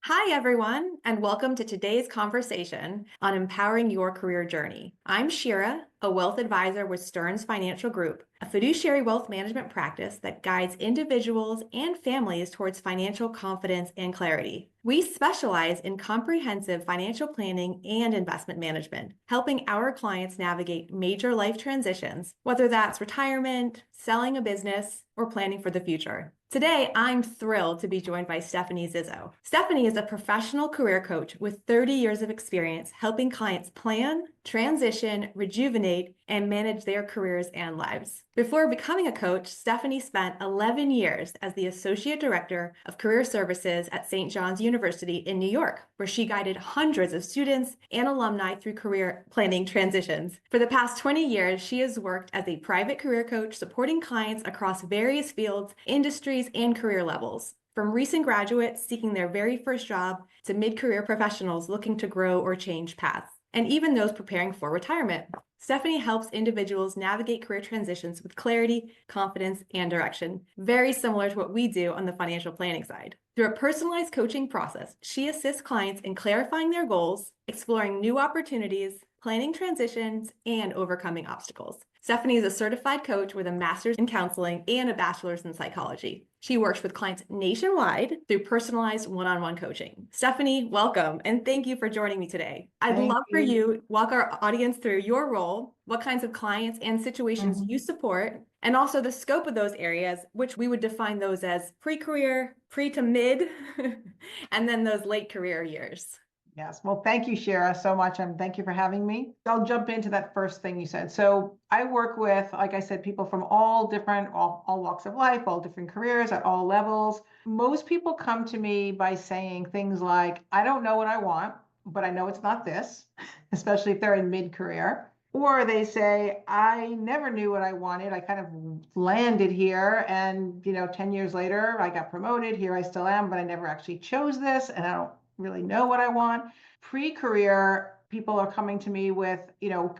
Hi, everyone, and welcome to today's conversation on empowering your career journey. I'm Shira, a wealth advisor with Stearns Financial Group, a fiduciary wealth management practice that guides individuals and families towards financial confidence and clarity. We specialize in comprehensive financial planning and investment management, helping our clients navigate major life transitions, whether that's retirement, selling a business, or planning for the future. Today, I'm thrilled to be joined by Stefanie Zizzo. Stefanie is a professional career coach with 30 years of experience helping clients plan, transition, rejuvenate, and manage their careers and lives. Before becoming a coach, Stefanie spent 11 years as the Associate Director of Career Services at St. John's University in New York, where she guided hundreds of students and alumni through career planning transitions. For the past 20 years, she has worked as a private career coach supporting clients across various fields, industries, and career levels. From recent graduates seeking their very first job to mid-career professionals looking to grow or change paths, and even those preparing for retirement. Stefanie helps individuals navigate career transitions with clarity, confidence, and direction, very similar to what we do on the financial planning side. Through a personalized coaching process, she assists clients in clarifying their goals, exploring new opportunities, planning transitions, and overcoming obstacles. Stefanie is a certified coach with a master's in counseling and a bachelor's in psychology. She works with clients nationwide through personalized one-on-one coaching. Stefanie, welcome, and thank you for joining me today. I'd love for you to walk our audience through your role, what kinds of clients and situations you support, and also the scope of those areas, which we would define those as pre-career, pre to mid, and then those late career years. Yes. Well, thank you, Shira, so much. And thank you for having me. I'll jump into that first thing you said. So I work with, like I said, people from all walks of life, all different careers at all levels. Most people come to me by saying things like, I don't know what I want, but I know it's not this, especially if they're in mid-career. Or they say, I never knew what I wanted. I kind of landed here and, 10 years later, I got promoted. Here I still am, but I never actually chose this. And I don't really know what I want. Pre-career, people are coming to me with,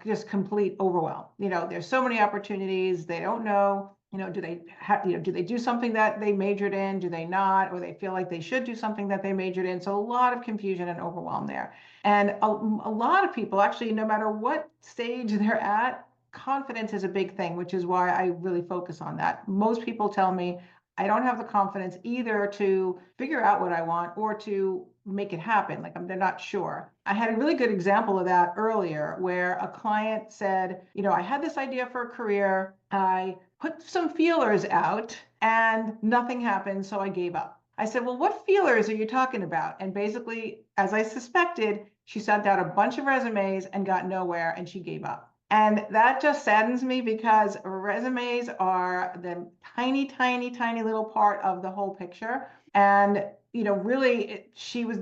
just complete overwhelm. There's so many opportunities. They don't know, do they do something that they majored in? Do they not? Or they feel like they should do something that they majored in. So a lot of confusion and overwhelm there. And a lot of people actually, no matter what stage they're at, confidence is a big thing, which is why I really focus on that. Most people tell me, I don't have the confidence either to figure out what I want or to make it happen. They're not sure. I had a really good example of that earlier where a client said, I had this idea for a career. I put some feelers out and nothing happened. So I gave up. I said, well, what feelers are you talking about? And basically, as I suspected, she sent out a bunch of resumes and got nowhere and she gave up. And that just saddens me because resumes are the tiny, tiny, tiny little part of the whole picture. And, really, she was,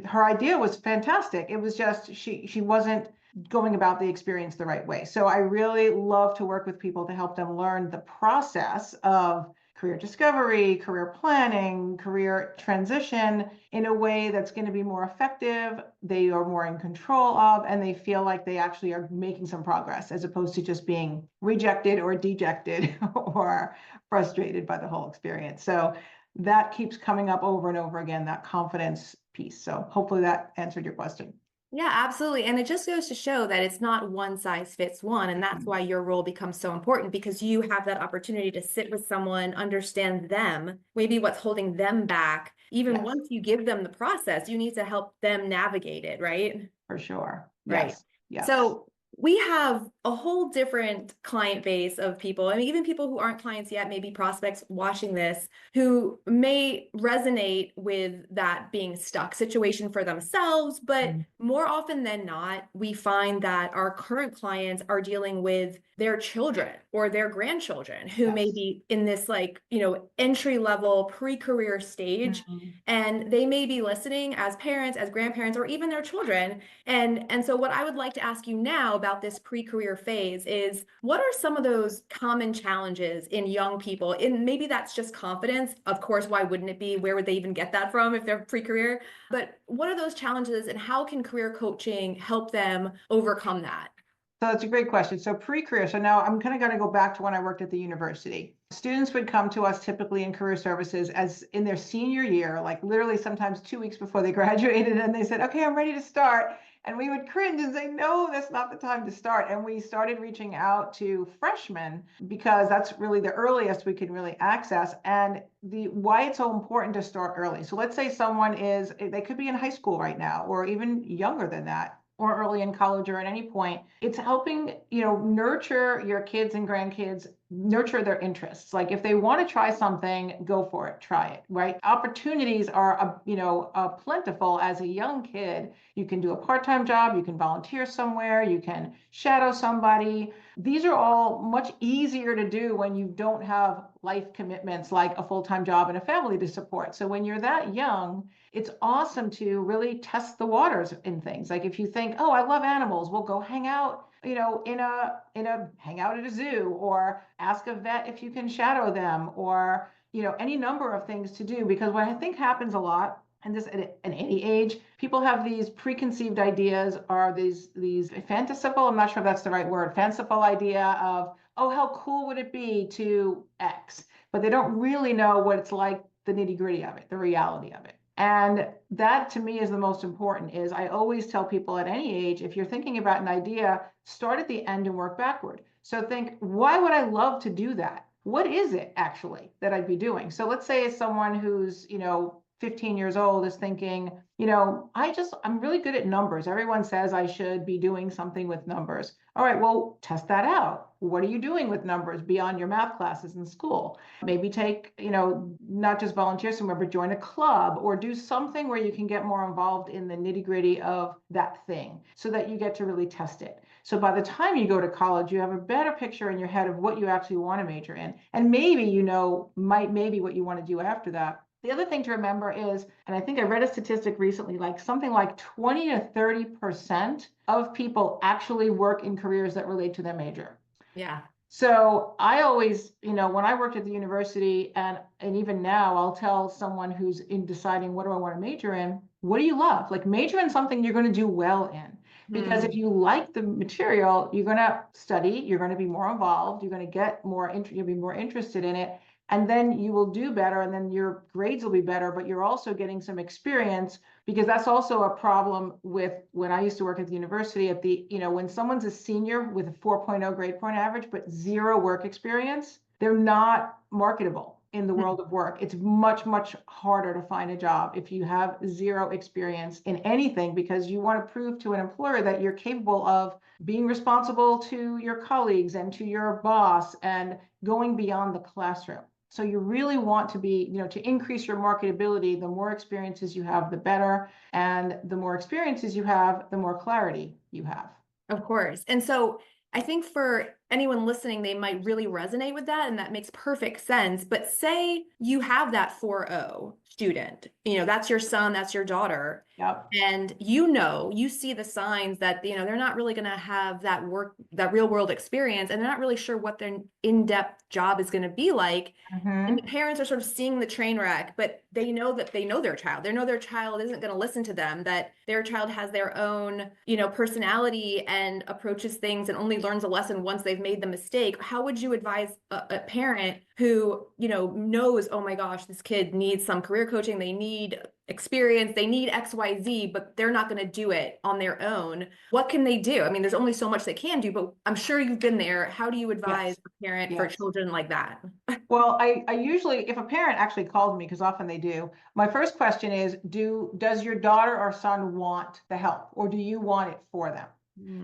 her idea was fantastic. It was just she wasn't going about the experience the right way. So I really love to work with people to help them learn the process of career discovery, career planning, career transition in a way that's going to be more effective, they are more in control of, and they feel like they actually are making some progress as opposed to just being rejected or dejected or frustrated by the whole experience. So that keeps coming up over and over again, that confidence piece. So hopefully that answered your question. Yeah, absolutely. And it just goes to show that it's not one size fits one. And that's why your role becomes so important because you have that opportunity to sit with someone, understand them, maybe what's holding them back. Even once you give them the process, you need to help them navigate it, right? For sure. Right. Yes. Yes. So we have a whole different client base of people. I mean, even people who aren't clients yet, maybe prospects watching this, who may resonate with that being stuck situation for themselves. But more often than not, we find that our current clients are dealing with their children or their grandchildren who may be in this entry level pre-career stage. And they may be listening as parents, as grandparents, or even their children. And so what I would like to ask you now about this pre-career phase is, what are some of those common challenges in young people? And maybe that's just confidence. Of course, why wouldn't it be? Where would they even get that from if they're pre-career? But what are those challenges and how can career coaching help them overcome that? So that's a great question. So pre-career. So now I'm kind of going to go back to when I worked at the university. Students would come to us typically in career services as in their senior year, like literally sometimes 2 weeks before they graduated, and they said, okay, I'm ready to start. And we would cringe and say, no, that's not the time to start. And we started reaching out to freshmen because that's really the earliest we can really access. And why it's so important to start early. So let's say someone they could be in high school right now, or even younger than that, or early in college, or at any point. It's helping, nurture your kids and grandkids, nurture their interests. Like if they want to try something, go for it, try it, right? Opportunities are, plentiful as a young kid. You can do a part-time job, you can volunteer somewhere, you can shadow somebody. These are all much easier to do when you don't have life commitments like a full-time job and a family to support. So when you're that young, it's awesome to really test the waters in things. Like if you think, oh, I love animals, we'll go hang out, hang out at a zoo, or ask a vet if you can shadow them, or, any number of things to do. Because what I think happens a lot, and this at any age, people have these preconceived ideas, or these fanciful, I'm not sure if that's the right word, fanciful idea of, oh, how cool would it be to X? But they don't really know what it's like, the nitty gritty of it, the reality of it. And that to me is the most important. Is I always tell people at any age, if you're thinking about an idea, start at the end and work backward. So think, why would I love to do that? What is it actually that I'd be doing? So let's say someone who's, 15 years old is thinking, I'm really good at numbers. Everyone says I should be doing something with numbers. All right, well, test that out. What are you doing with numbers beyond your math classes in school? Maybe take, not just volunteer somewhere, but join a club, or do something where you can get more involved in the nitty gritty of that thing so that you get to really test it. So by the time you go to college, you have a better picture in your head of what you actually want to major in. And maybe, maybe what you want to do after that. The other thing to remember is, and I think I read a statistic recently, like something like 20 to 30% of people actually work in careers that relate to their major. Yeah. So I always, when I worked at the university, and even now, I'll tell someone who's in deciding what do I want to major in, what do you love? Like major in something you're going to do well in. Because if you like the material, you're going to study, you're going to be more involved, you're going to get more, you'll be more interested in it. And then you will do better, and then your grades will be better, but you're also getting some experience, because that's also a problem with when I used to work at the university when someone's a senior with a 4.0 grade point average, but zero work experience, they're not marketable in the world of work. It's much, much harder to find a job if you have zero experience in anything, because you want to prove to an employer that you're capable of being responsible to your colleagues and to your boss and going beyond the classroom. So you really want to be, to increase your marketability, the more experiences you have, the better. And the more experiences you have, the more clarity you have. Of course. And so I think for anyone listening, they might really resonate with that, and that makes perfect sense. But say you have that 4.0 student, that's your son, that's your daughter. Yep. And you see the signs that, they're not really going to have that real world experience, and they're not really sure what their in-depth job is going to be like. And the parents are sort of seeing the train wreck, but they know their child. They know their child isn't going to listen to them, that their child has their own, personality and approaches things and only learns a lesson once they've made the mistake. How would you advise a parent who, knows, oh my gosh, this kid needs some career coaching, they need experience, they need XYZ, but they're not going to do it on their own? What can they do? I mean, there's only so much they can do, but I'm sure you've been there. How do you advise a parent for children like that? Well, I usually, if a parent actually calls me, because often they do, my first question is, does your daughter or son want the help, or do you want it for them?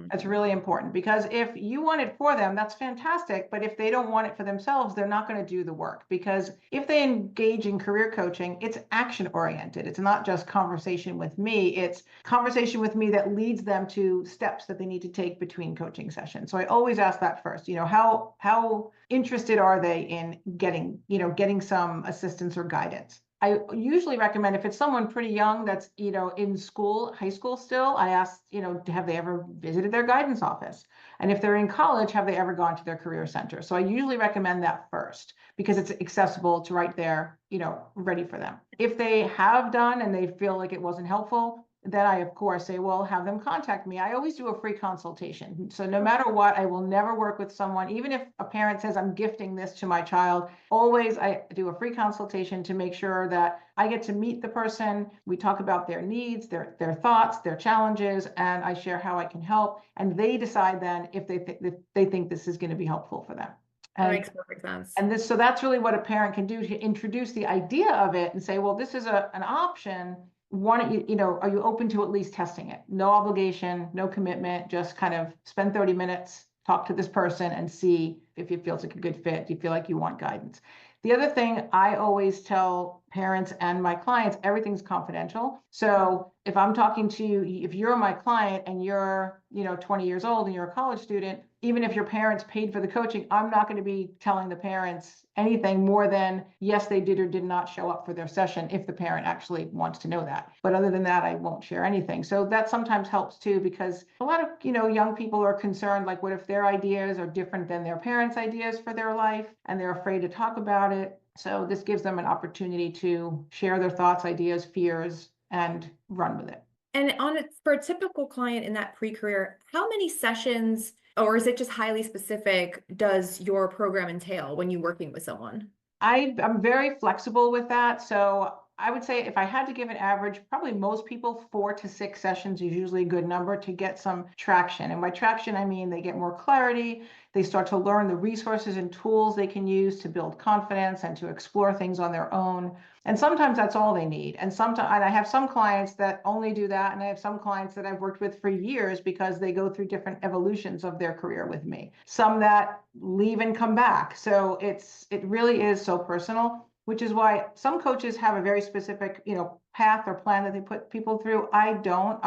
That's really important, because if you want it for them, that's fantastic. But if they don't want it for themselves, they're not going to do the work, because if they engage in career coaching, it's action oriented. It's not just conversation with me. It's conversation with me that leads them to steps that they need to take between coaching sessions. So I always ask that first, how interested are they in getting some assistance or guidance? I usually recommend, if it's someone pretty young that's, in school, high school still, I ask, have they ever visited their guidance office? And if they're in college, have they ever gone to their career center? So I usually recommend that first, because it's accessible to right there, ready for them. If they have done and they feel like it wasn't helpful, then I, of course, say, well, have them contact me. I always do a free consultation. So no matter what, I will never work with someone, even if a parent says I'm gifting this to my child, always I do a free consultation to make sure that I get to meet the person. We talk about their needs, their thoughts, their challenges, and I share how I can help. And they decide then if they think this is going to be helpful for them. That And makes perfect sense. so that's really what a parent can do to introduce the idea of it and say, well, this is an option. Why don't you, are you open to at least testing it? No obligation, no commitment, just kind of spend 30 minutes, talk to this person and see if it feels like a good fit. Do you feel like you want guidance? The other thing I always tell parents and my clients, everything's confidential. So if I'm talking to you, if you're my client and you're, 20 years old and you're a college student, even if your parents paid for the coaching, I'm not going to be telling the parents anything more than, yes, they did or did not show up for their session if the parent actually wants to know that. But other than that, I won't share anything. So that sometimes helps too, because a lot of, young people are concerned, like, what if their ideas are different than their parents' ideas for their life and they're afraid to talk about it. So this gives them an opportunity to share their thoughts, ideas, fears, and run with it. And for a typical client in that pre-career, how many sessions, or is it just highly specific, does your program entail when you're working with someone? I'm very flexible with that. So I would say if I had to give an average, probably most people 4 to 6 sessions is usually a good number to get some traction. And by traction, I mean they get more clarity. They start to learn the resources and tools they can use to build confidence and to explore things on their own. And sometimes that's all they need. And sometimes I have some clients that only do that. And I have some clients that I've worked with for years because they go through different evolutions of their career with me. Some that leave and come back. So it really is so personal, which is why some coaches have a very specific, path or plan that they put people through. I don't.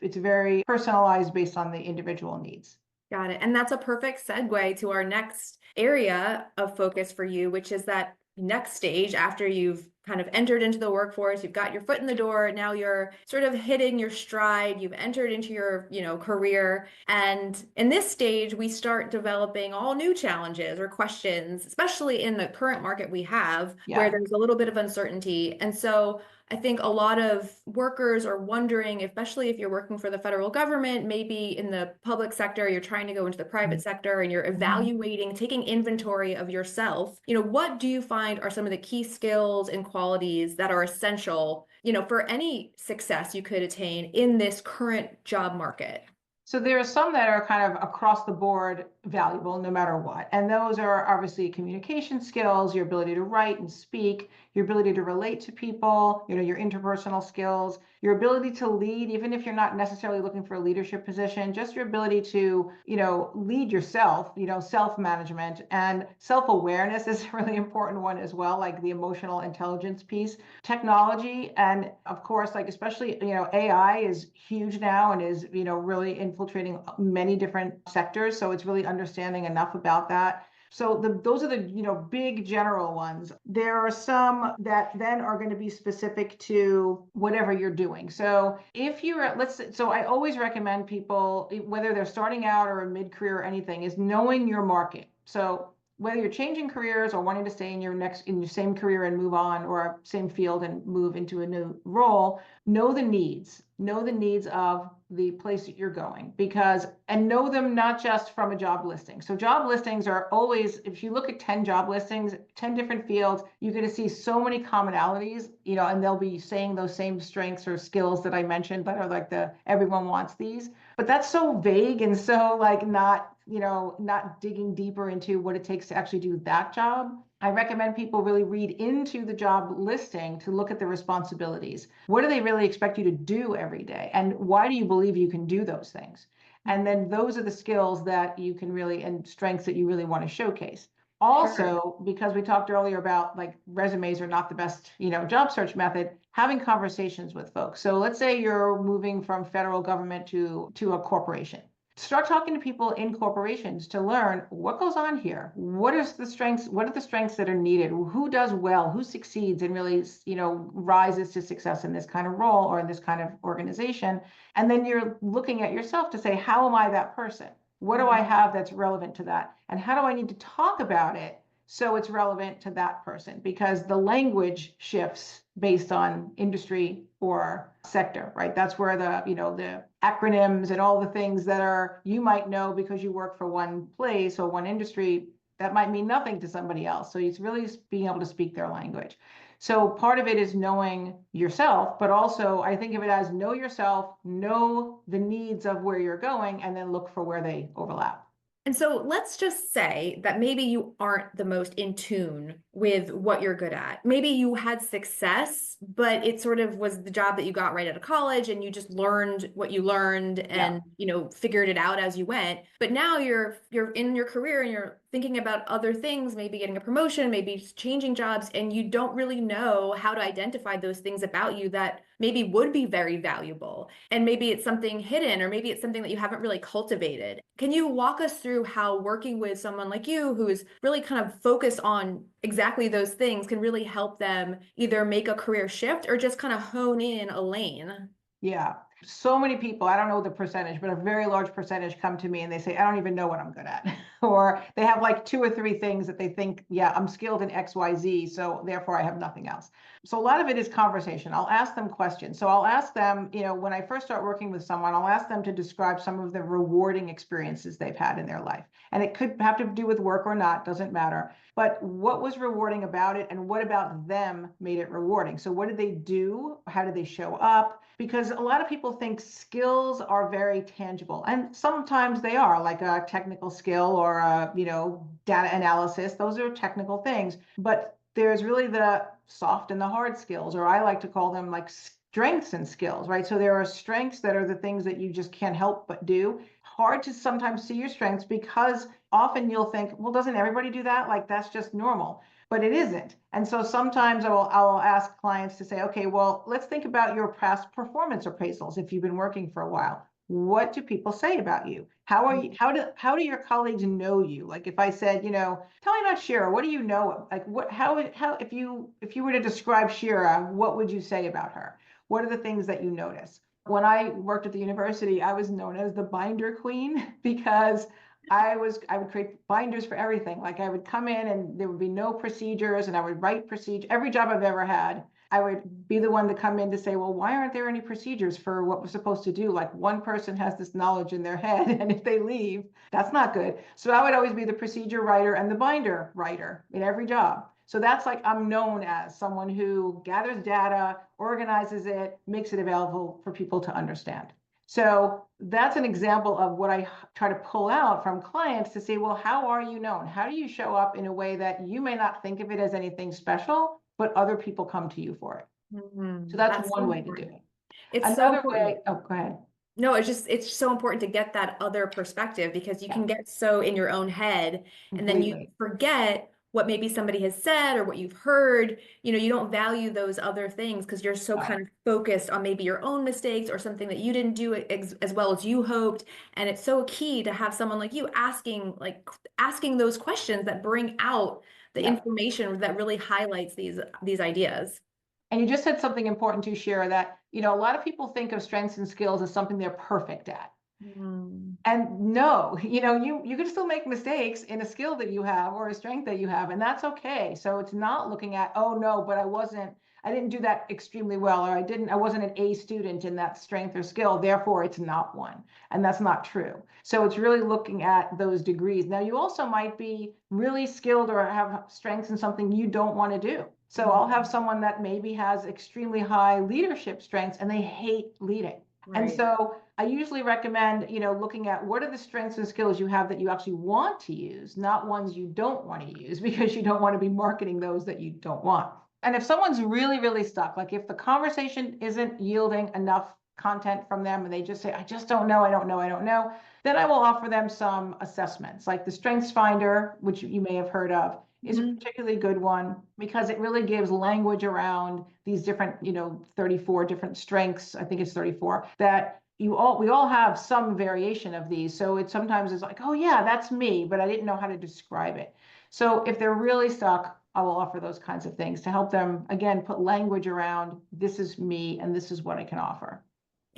It's very personalized based on the individual needs. Got it. And that's a perfect segue to our next area of focus for you, which is that next stage after you've kind of entered into the workforce, you've got your foot in the door, now you're sort of hitting your stride, you've entered into your, career. And in this stage, we start developing all new challenges or questions, especially in the current market we have, where there's a little bit of uncertainty. And so I think a lot of workers are wondering, especially if you're working for the federal government, maybe in the public sector, you're trying to go into the private sector and you're evaluating, taking inventory of yourself. What do you find are some of the key skills and qualities that are essential, for any success you could attain in this current job market? So there are some that are kind of across the board valuable no matter what. And those are obviously communication skills, your ability to write and speak, your ability to relate to people, your interpersonal skills, your ability to lead, even if you're not necessarily looking for a leadership position, just your ability to, lead yourself, self-management, and self-awareness is a really important one as well, like the emotional intelligence piece. Technology, and of course, like especially, AI is huge now and is, really infiltrating many different sectors. So it's really understanding enough about that. So those are the big general ones. There are some that then are going to be specific to whatever you're doing. So if you're so I always recommend people, whether they're starting out or a mid-career or anything, is knowing your market. So whether you're changing careers or wanting to stay in your same career and move on, or same field and move into a new role, know the needs of the place that you're going, and know them not just from a job listing. So job listings are always, if you look at 10 job listings, 10 different fields, you're going to see so many commonalities, and they'll be saying those same strengths or skills that I mentioned that are like everyone wants these, but that's so vague and so like not digging deeper into what it takes to actually do that job. I recommend people really read into the job listing to look at the responsibilities. What do they really expect you to do every day? And why do you believe you can do those things? And then those are the skills that you can really, and strengths that you really want to showcase. Also, because we talked earlier about like resumes are not the best, job search method, having conversations with folks. So let's say you're moving from federal government to a corporation. Start talking to people in corporations to learn what goes on here. What are the strengths that are needed? Who does well? Who succeeds and really, rises to success in this kind of role or in this kind of organization? And then you're looking at yourself to say, how am I that person? What do I have that's relevant to that? And how do I need to talk about it So it's relevant to that person because the language shifts based on industry or sector, right? That's where the acronyms and all the things that are, you might know because you work for one place or one industry, that might mean nothing to somebody else. So it's really being able to speak their language. So part of it is knowing yourself, but also I think of it as know yourself, know the needs of where you're going, and then look for where they overlap. And so let's just say that maybe you aren't the most in tune with what you're good at. Maybe you had success, but it sort of was the job that you got right out of college and you just learned what you learned and, figured it out as you went. But now you're in your career and you're thinking about other things, maybe getting a promotion, maybe changing jobs, and you don't really know how to identify those things about you that maybe would be very valuable. And maybe it's something hidden, or maybe it's something that you haven't really cultivated. Can you walk us through how working with someone like you, who is really kind of focused on exactly those things, can really help them either make a career shift or just kind of hone in a lane? Yeah. So many people, I don't know the percentage, but a very large percentage come to me and they say, I don't even know what I'm good at. Or they have like 2 or 3 things that they think, yeah, I'm skilled in XYZ, so therefore I have nothing else. So a lot of it is conversation. I'll ask them questions. So I'll ask them, when I first start working with someone, I'll ask them to describe some of the rewarding experiences they've had in their life. And it could have to do with work or not, doesn't matter. But what was rewarding about it and what about them made it rewarding? So what did they do? How did they show up? Because a lot of people think skills are very tangible, and sometimes they are, like a technical skill or data analysis. Those are technical things, but there's really the soft and the hard skills, or I like to call them like strengths and skills, right? So there are strengths that are the things that you just can't help but do. Hard to sometimes see your strengths because often you'll think, well, doesn't everybody do that? Like that's just normal. But it isn't. And so sometimes I'll ask clients to say, okay, well, let's think about your past performance appraisals if you've been working for a while. What do people say about you? How do your colleagues know you? Like if I said, tell me about Shira, what do you know? Like how if you were to describe Shira, what would you say about her? What are the things that you notice? When I worked at the university, I was known as the binder queen because I would create binders for everything. Like I would come in and there would be no procedures and I would write procedure. Every job I've ever had, I would be the one to come in to say, well, why aren't there any procedures for what we're supposed to do? Like one person has this knowledge in their head and if they leave, that's not good. So I would always be the procedure writer and the binder writer in every job. So that's like I'm known as someone who gathers data, organizes it, makes it available for people to understand. So that's an example of what I try to pull out from clients to say, well, how are you known? How do you show up in a way that you may not think of it as anything special, but other people come to you for it? So that's That's one so way to do important. it. It's so Another important. way, oh, go ahead. No, it's so important to get that other perspective because you Yeah, can get so in your own head and then you completely. forget what maybe somebody has said or what you've heard. You don't value those other things because you're so No. kind of focused on maybe your own mistakes or something that you didn't do as well as you hoped. And it's so key to have someone like you asking those questions that bring out the Yeah. information that really highlights these ideas. And you just said something important to share that, a lot of people think of strengths and skills as something they're perfect at. Mm, And no, you can still make mistakes in a skill that you have or a strength that you have, and that's okay. So it's not looking at, oh no, but I didn't do that extremely well, or I wasn't an A student in that strength or skill, therefore it's not one. And that's not true. So it's really looking at those degrees. Now you also might be really skilled or have strengths in something you don't want to do. So I'll have someone that maybe has extremely high leadership strengths and they hate leading. And right. so I usually recommend, looking at what are the strengths and skills you have that you actually want to use, not ones you don't want to use because you don't want to be marketing those that you don't want. And if someone's really, really stuck, like if the conversation isn't yielding enough content from them and they just say, I just don't know, I don't know, I don't know, then I will offer them some assessments like the Strengths Finder, which you may have heard of, is a Mhm. particularly good one because it really gives language around these different, 34 different strengths. I think it's 34 that we all have some variation of these. So it sometimes is like, oh yeah, that's me, but I didn't know how to describe it. So if they're really stuck, I will offer those kinds of things to help them, again, put language around this is me and this is what I can offer.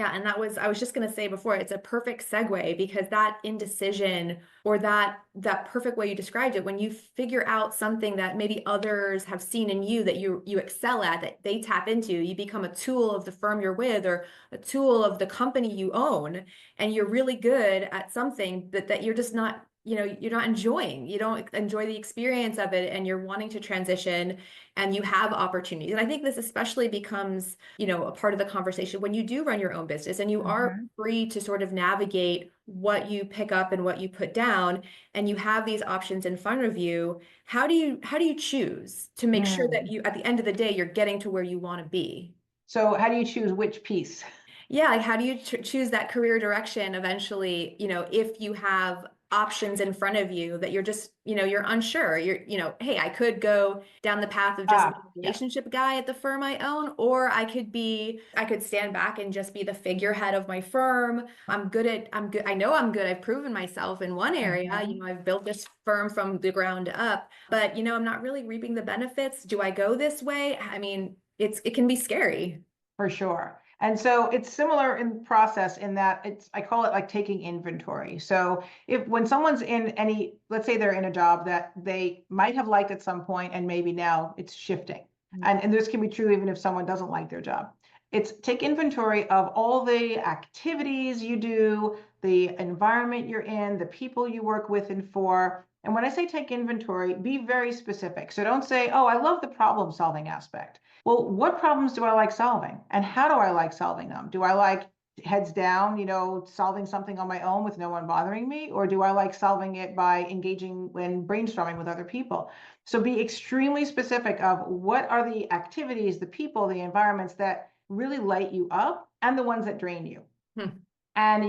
Yeah, and I was just going to say before, it's a perfect segue because that indecision or that perfect way you described it, when you figure out something that maybe others have seen in you that you excel at, that they tap into, you become a tool of the firm you're with or a tool of the company you own, and you're really good at something that you're just not, you're not enjoying. You don't enjoy the experience of it, and you're wanting to transition, and you have opportunities. And I think this especially becomes, a part of the conversation when you do run your own business and you are Mhm. free to sort of navigate what you pick up and what you put down, and you have these options in front of you. How do you choose to make sure that Mm. you, at the end of the day, you're getting to where you want to be? So how do you choose which piece? Yeah, like how do you choose that career direction eventually, if you have options in front of you that you're just, you're unsure. Hey, I could go down the path of just being a Yeah, relationship guy at the firm I own, or I could stand back and just be the figurehead of my firm. I'm good. I know I'm good. I've proven myself in one area. Mhm. I've built this firm from the ground up, but I'm not really reaping the benefits. Do I go this way? I mean, it can be scary. For sure. And so it's similar in process in that I call it like taking inventory. So if when someone's in any, let's say they're in a job that they might have liked at some point and maybe now it's shifting. And this can be true even if someone doesn't like their job. It's take inventory of all the activities you do, the environment you're in, the people you work with and for. And when I say take inventory, be very specific. So don't say, oh, I love the problem solving aspect. Well, what problems do I like solving? And how do I like solving them? Do I like heads down, solving something on my own with no one bothering me? Or do I like solving it by engaging in brainstorming with other people? So be extremely specific of what are the activities, the people, the environments that really light you up and the ones that drain you. Hmm. And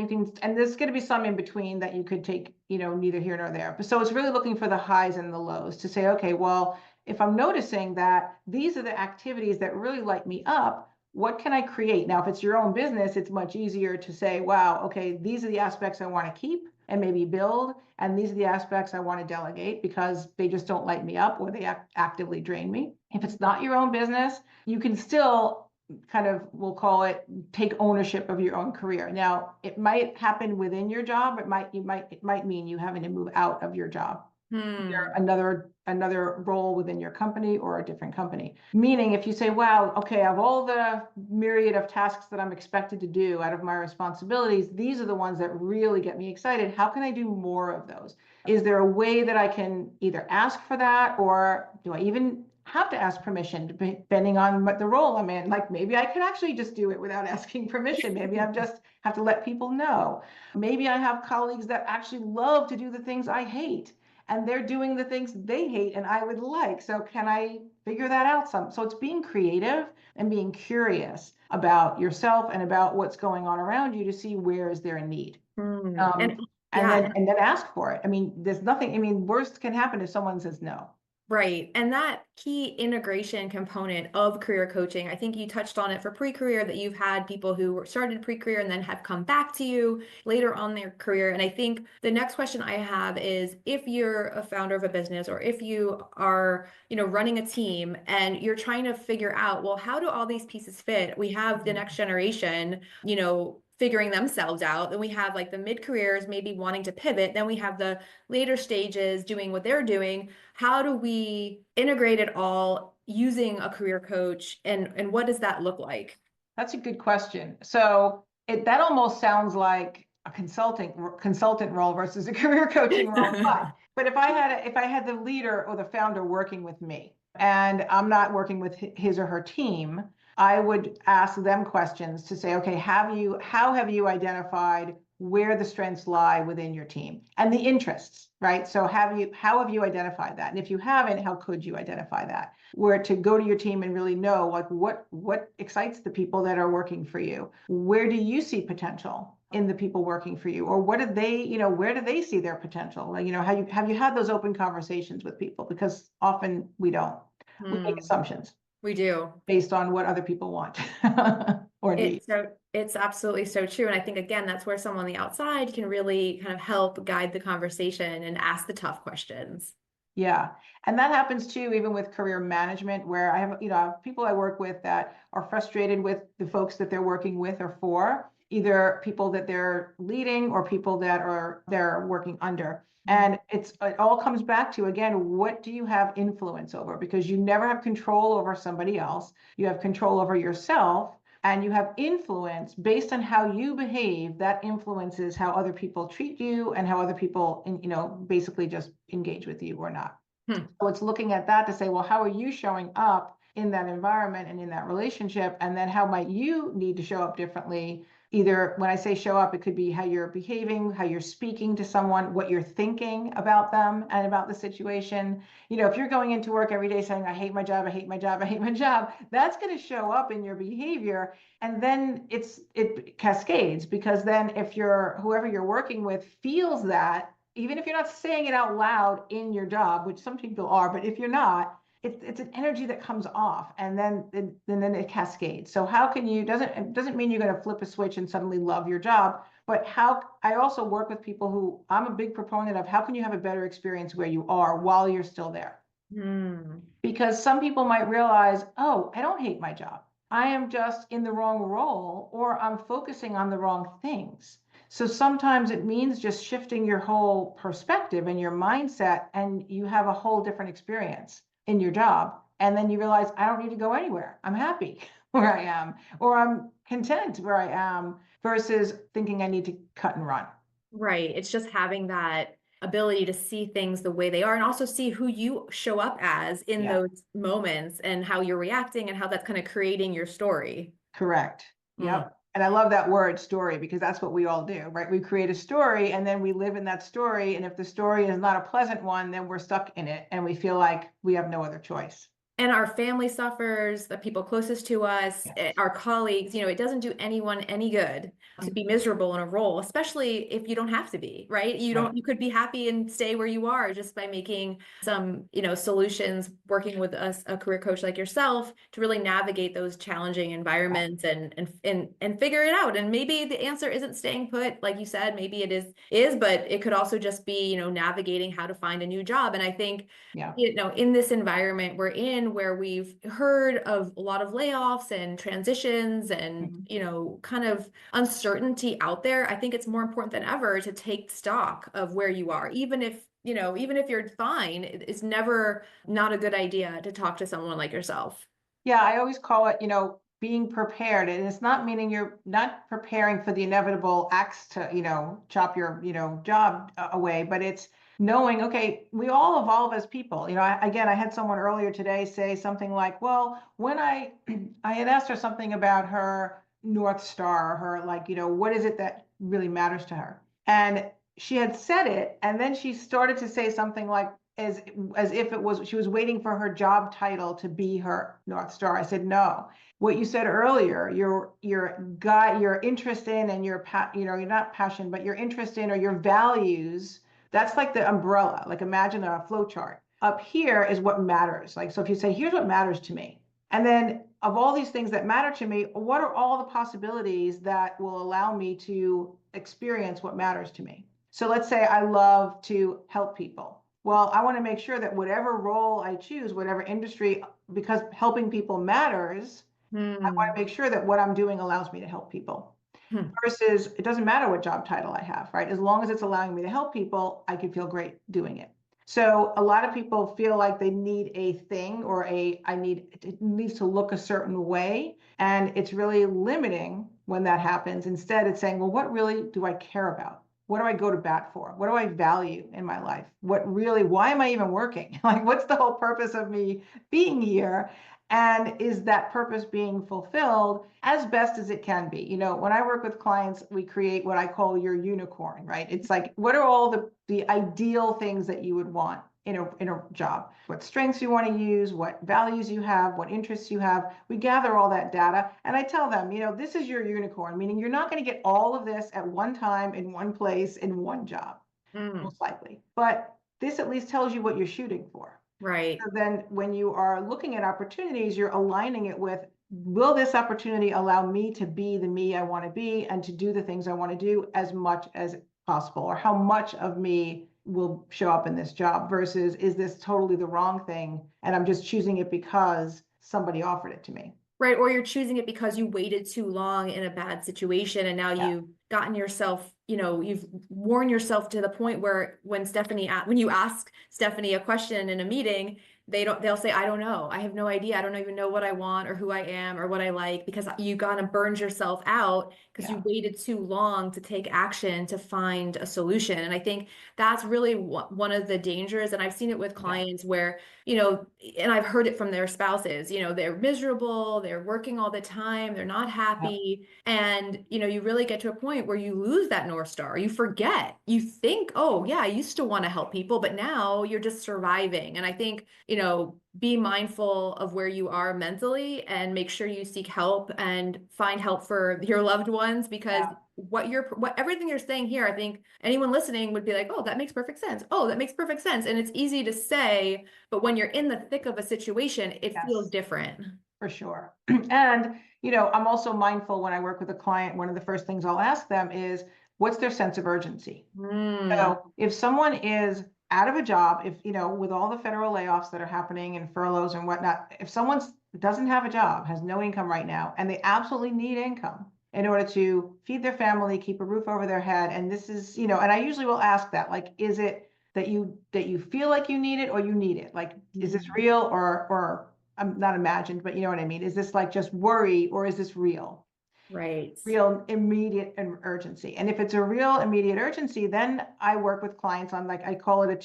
there's going to be some in between that you could take, neither here nor there. But so it's really looking for the highs and the lows to say, okay, well, if I'm noticing that these are the activities that really light me up, what can I create? Now, if it's your own business, it's much easier to say, wow, okay, these are the aspects I want to keep and maybe build. And these are the aspects I want to delegate because they just don't light me up or they actively drain me. If it's not your own business, you can still kind of, we'll call it, take ownership of your own career. Now, it might happen within your job. It might mean you having to move out of your job, Hmm. another role within your company or a different company. Meaning if you say, wow, okay, of all the myriad of tasks that I'm expected to do out of my responsibilities, these are the ones that really get me excited. How can I do more of those? Is there a way that I can either ask for that, or do I even have to ask permission depending on what the role I'm in? Like maybe I could actually just do it without asking permission. Maybe I just have to let people know. Maybe I have colleagues that actually love to do the things I hate and they're doing the things they hate and I would like. So can I figure that out so it's being creative and being curious about yourself and about what's going on around you to see where is there a need. Hmm. Um, And and yeah, then ask for it. I mean, there's nothing, I mean, worst can happen if someone says no. right. And that key integration component of career coaching, I think you touched on it for pre-career, that you've had people who were started pre-career and then have come back to you later on their career. And I think the next question I have is, if you're a founder of a business or if you are, running a team and you're trying to figure out, well, how do all these pieces fit? We have the next generation, figuring themselves out. Then we have like the mid-careers maybe wanting to pivot. Then we have the later stages doing what they're doing. How do we integrate it all using a career coach, and what does that look like? That's a good question. So that almost sounds like a consultant role versus a career coaching role. But if I had the leader or the founder working with me, and I'm not working with his or her team, I would ask them questions to say, okay, how have you identified where the strengths lie within your team and the interests, right? So how have you identified that? And if you haven't, how could you identify that? Where to go to your team and really know like what excites the people that are working for you. Where do you see potential in the people working for you, or what did they, where do they see their potential? Like, have you had those open conversations with people? Because often we don't. We make Hmm, assumptions we do. based on what other people want or need. It's absolutely so true. And I think again, that's where someone on the outside can really kind of help guide the conversation and ask the tough questions. Yeah. And that happens too, even with career management, where I have people I work with that are frustrated with the folks that they're working with or for. either people that they're leading or people that they're working under. And it all comes back to, again, what do you have influence over? Because you never have control over somebody else. You have control over yourself, and you have influence based on how you behave. That influences how other people treat you and how other people, basically just engage with you or not. So it's looking at that to say, well, how are you showing up in that environment and in that relationship? And then how might you need to show up differently? Either when I say show up, it could be how you're behaving, how you're speaking to someone, what you're thinking about them and about the situation. If you're going into work every day saying, I hate my job, I hate my job, I hate my job, that's going to show up in your behavior. And then it cascades, because then if whoever you're working with feels that, even if you're not saying it out loud in your job, which some people are, but if you're not, it's an energy that comes off, and then it cascades. So how can you, it doesn't mean you're going to flip a switch and suddenly love your job, but I also work with people who, I'm a big proponent of, how can you have a better experience where you are while you're still there? Because some people might realize, oh, I don't hate my job. I am just in the wrong role, or I'm focusing on the wrong things. So sometimes it means just shifting your whole perspective and your mindset, and you have a whole different experience in your job. And then you realize, I don't need to go anywhere. I'm happy where I am, or I'm content where I am, versus thinking I need to cut and run. Right. It's just having that ability to see things the way they are, and also see who you show up as in those moments, and how you're reacting, and how that's kind of creating your story. Correct. Yep. And I love that word, story, because that's what we all do, right? We create a story, and then we live in that story. And if the story is not a pleasant one, then we're stuck in it, and we feel like we have no other choice. And our family suffers, the people closest to us, our colleagues, it doesn't do anyone any good to be miserable in a role, especially if you don't have to be, right? You could be happy and stay where you are just by making some, solutions, working with a career coach like yourself to really navigate those challenging environments and figure it out. And maybe the answer isn't staying put, like you said, maybe it is, but it could also just be, navigating how to find a new job. And I think, in this environment we're in, where we've heard of a lot of layoffs and transitions and, kind of uncertainty out there, I think it's more important than ever to take stock of where you are. Even if you're fine, it's never not a good idea to talk to someone like yourself. Yeah, I always call it, being prepared. And it's not meaning you're not preparing for the inevitable axe to, chop your, job away, but it's knowing, okay, we all evolve as people. I had someone earlier today say something like, well, when I had asked her something about her North Star, her, like, what is it that really matters to her? And she had said it, and then she started to say something like, as if she was waiting for her job title to be her North Star. I said, no. What you said earlier, your interest in, and you're not passion, but your interest in, or your values, that's like the umbrella. Like, imagine a flow chart. Up here is what matters. Like, so if you say, here's what matters to me, and then of all these things that matter to me, what are all the possibilities that will allow me to experience what matters to me? So let's say I love to help people. Well, I want to make sure that whatever role I choose, whatever industry, because helping people matters, I want to make sure that what I'm doing allows me to help people. Versus, it doesn't matter what job title I have, right? As long as it's allowing me to help people, I can feel great doing it. So a lot of people feel like they need a thing, or it needs to look a certain way. And it's really limiting when that happens. Instead, it's saying, well, what really do I care about? What do I go to bat for? What do I value in my life? Why am I even working? Like, what's the whole purpose of me being here? And is that purpose being fulfilled as best as it can be? When I work with clients, we create what I call your unicorn, right? It's like, what are all the ideal things that you would want in a job? What strengths you want to use, what values you have, what interests you have. We gather all that data, and I tell them, this is your unicorn, meaning you're not going to get all of this at one time, in one place, in one job, most likely. But this at least tells you what you're shooting for. Right. So then when you are looking at opportunities, you're aligning it with, will this opportunity allow me to be the me I want to be, and to do the things I want to do as much as possible? Or how much of me will show up in this job, versus, is this totally the wrong thing and I'm just choosing it because somebody offered it to me? Right. Or you're choosing it because you waited too long in a bad situation and now Yeah, you've gotten yourself, you've worn yourself to the point where when you ask Stephanie a question in a meeting, they'll say, I don't know. I have no idea. I don't even know what I want or who I am or what I like because you kind of burned yourself out because you yeah, waited too long to take action to find a solution. And I think that's really one of the dangers. And I've seen it with yeah, clients where and I've heard it from their spouses, they're miserable, they're working all the time, they're not yeah, happy. And, you really get to a point where you lose that North Star. You forget, you think, oh, yeah, I used to want to help people, but now you're just surviving. And I think, be mindful of where you are mentally and make sure you seek help and find help for your loved ones because yeah. what everything you're saying here, I think anyone listening would be like, oh, that makes perfect sense. Oh, that makes perfect sense. And it's easy to say, but when you're in the thick of a situation, it feels Yes. different. For sure. And, I'm also mindful when I work with a client, one of the first things I'll ask them is, what's their sense of urgency? Mm, So if someone is out of a job, if, with all the federal layoffs that are happening and furloughs and whatnot, if someone doesn't have a job, has no income right now, and they absolutely need income in order to feed their family, keep a roof over their head, and this is, and I usually will ask that, like, is it that you feel like you need it or you need it? Like, is this mm, real or I'm not imagined, but you know what I mean? Is this like just worry or is this real? right. Real immediate and urgency. And if it's a real immediate urgency, then I work with clients on, like, I call it a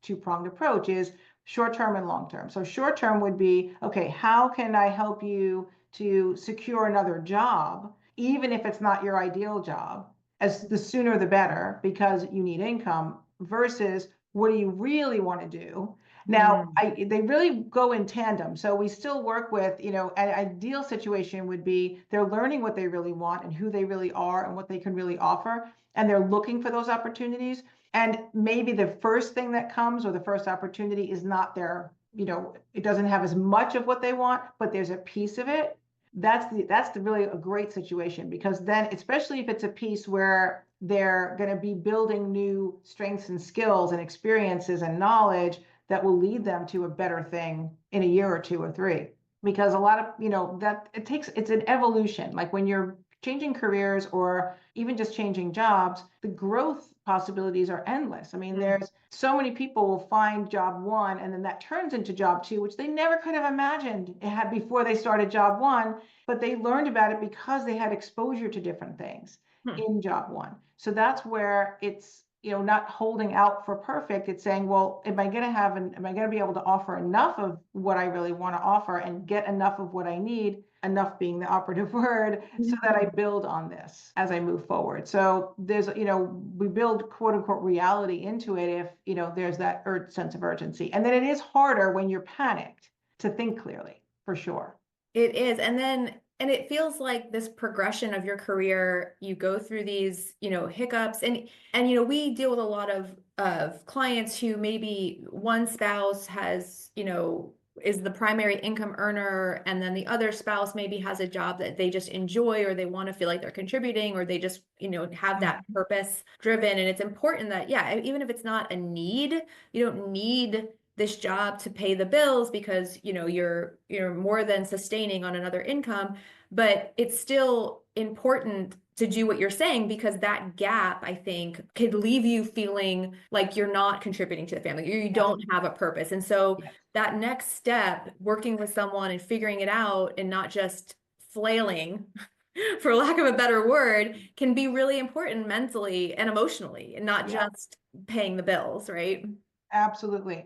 two-pronged approach, is short term and long term. So short term would be, okay, how can I help you to secure another job, even if it's not your ideal job, as the sooner the better, because you need income, versus what do you really want to do? Now, Mm, they really go in tandem. So we still work with, an ideal situation would be they're learning what they really want and who they really are and what they can really offer. And they're looking for those opportunities. And maybe the first thing that comes or the first opportunity is not their, it doesn't have as much of what they want, but there's a piece of it. That's really a great situation, because then, especially if it's a piece where they're going to be building new strengths and skills and experiences and knowledge that will lead them to a better thing in a year or two or three. Because a lot of, that it's an evolution. Like when you're changing careers or even just changing jobs, the growth possibilities are endless. I mean, mm, there's so many people will find job one and then that turns into job two, which they never could have imagined it had before they started job one, but they learned about it because they had exposure to different things hmm. in job one. So that's where it's, not holding out for perfect. It's saying, well, am I going to be able to offer enough of what I really want to offer and get enough of what I need, enough being the operative word, so that I build on this as I move forward. So there's, we build quote unquote reality into it if, there's that sense of urgency. And then it is harder when you're panicked to think clearly, for sure. It is. And it feels like this progression of your career, you go through these, hiccups and we deal with a lot of clients who maybe one spouse has, is the primary income earner and then the other spouse maybe has a job that they just enjoy or they want to feel like they're contributing or they just, have that Mhm. purpose driven. And it's important that, yeah, even if it's not a need, you don't need this job to pay the bills because you're more than sustaining on another income, but it's still important to do what you're saying because that gap I think could leave you feeling like you're not contributing to the family, you Yes, don't have a purpose. And so yes, that next step, working with someone and figuring it out and not just flailing for lack of a better word, can be really important mentally and emotionally and not yeah. just paying the bills, right? Absolutely.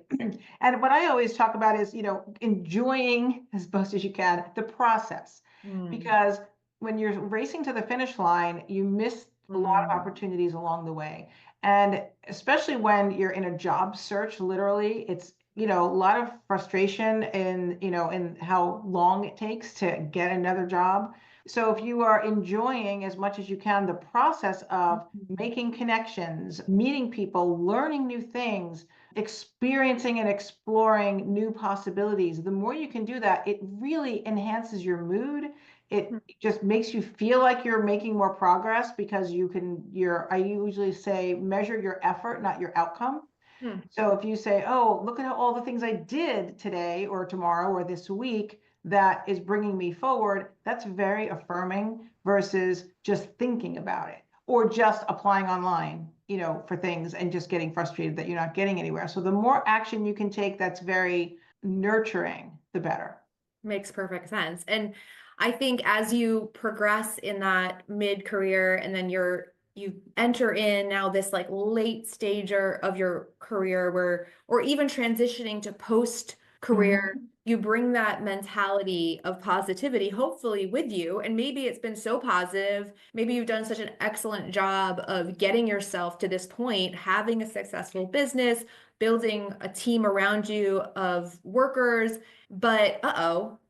And what I always talk about is, enjoying as much as you can the process. Mm. Because when you're racing to the finish line, you miss a lot of Mm. opportunities along the way. And especially when you're in a job search, literally, it's, a lot of frustration in how long it takes to get another job. So if you are enjoying as much as you can the process of making connections, meeting people, learning new things, experiencing and exploring new possibilities, the more you can do that, it really enhances your mood. It just makes you feel like you're making more progress because I usually say, measure your effort, not your outcome. Hmm. So if you say, oh, look at all the things I did today or tomorrow or this week, that is bringing me forward, that's very affirming versus just thinking about it or just applying online, for things and just getting frustrated that you're not getting anywhere. So the more action you can take that's very nurturing, the better. Makes perfect sense. And I think as you progress in that mid-career and then you enter in now this like late stager of your career where, or even transitioning to post-career, you bring that mentality of positivity, hopefully with you. And maybe it's been so positive. Maybe you've done such an excellent job of getting yourself to this point, having a successful business, building a team around you of workers. But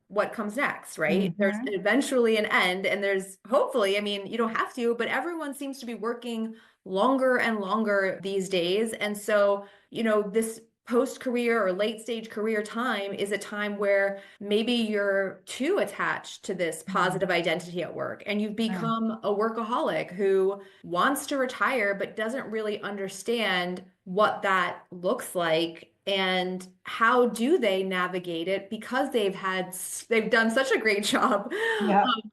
what comes next, right? There's eventually an end, and there's hopefully, I mean, you don't have to, but everyone seems to be working longer and longer these days. And so, this post-career or late stage career time is a time where maybe you're too attached to this positive identity at work and you've become a workaholic who wants to retire but doesn't really understand what that looks like and how do they navigate it because they've done such a great job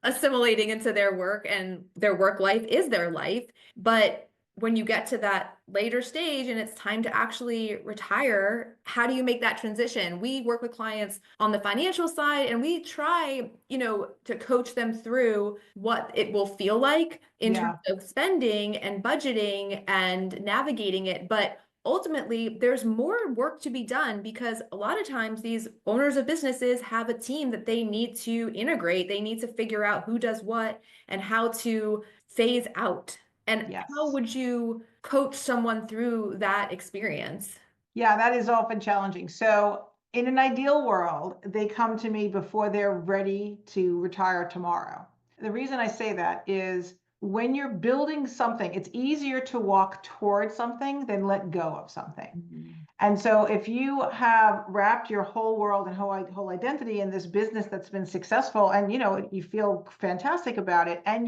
assimilating into their work, and their work life is their life. But when you get to that later stage and it's time to actually retire, how do you make that transition? We work with clients on the financial side and we try, to coach them through what it will feel like in terms of spending and budgeting and navigating it. But ultimately, there's more work to be done because a lot of times these owners of businesses have a team that they need to integrate. They need to figure out who does what and how to phase out. And how would you coach someone through that experience? Yeah, that is often challenging. So in an ideal world, they come to me before they're ready to retire tomorrow. The reason I say that is when you're building something, it's easier to walk towards something than let go of something. And so if you have wrapped your whole world and whole identity in this business that's been successful and you feel fantastic about it and